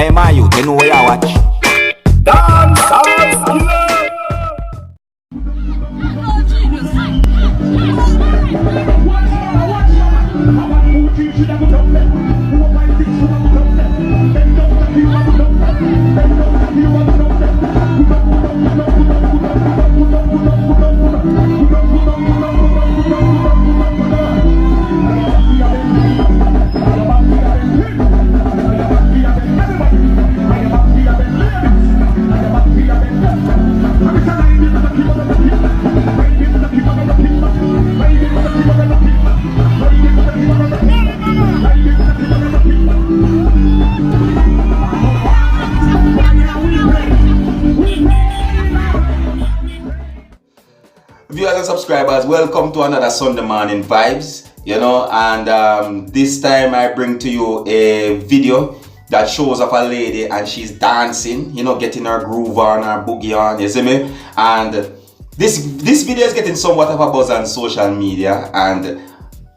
Hey, my youth, you know where you watch? Dancehall. Viewers and subscribers, welcome to another Sunday morning vibes, and this time I bring to you a video that shows of a lady and she's dancing, getting her groove on, her boogie on, you see me? And this video is getting somewhat of a buzz on social media, and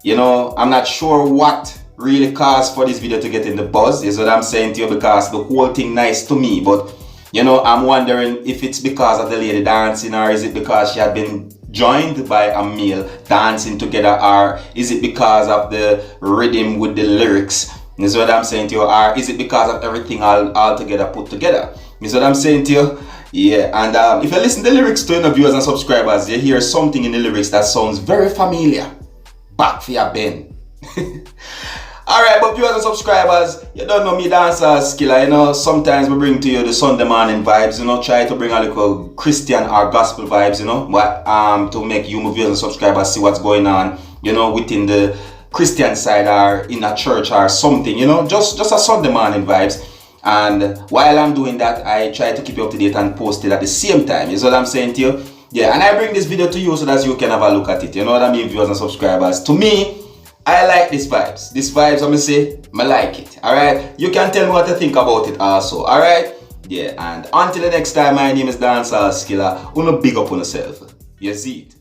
I'm not sure what really caused for this video to get in the buzz, is what I'm saying to you, because the whole thing nice to me, but I'm wondering if it's because of the lady dancing, or is it because she had been joined by a male dancing together, or is it because of the rhythm with the lyrics? Is what I'm saying to you, or is it because of everything all together put together? Is what I'm saying to you? Yeah, and if you listen to the lyrics to viewers and subscribers, you hear something in the lyrics that sounds very familiar. Back for your Ben. Alright, but viewers and subscribers, you don't know me, Dancehall, sometimes we bring to you the Sunday morning vibes, try to bring a little Christian or gospel vibes, but to make you viewers and subscribers see what's going on, within the Christian side or in a church or something, just a Sunday morning vibes. And while I'm doing that, I try to keep you up to date and post it at the same time, is what I'm saying to you. Yeah, and I bring this video to you so that you can have a look at it, you know what I mean, viewers and subscribers. To me, I like these vibes. These vibes, I'm gonna say, I like it. Alright? You can tell me what you think about it also. Alright? Yeah, and until the next time, my name is Dancehall Skilla. Uno big up on yourself. You see it.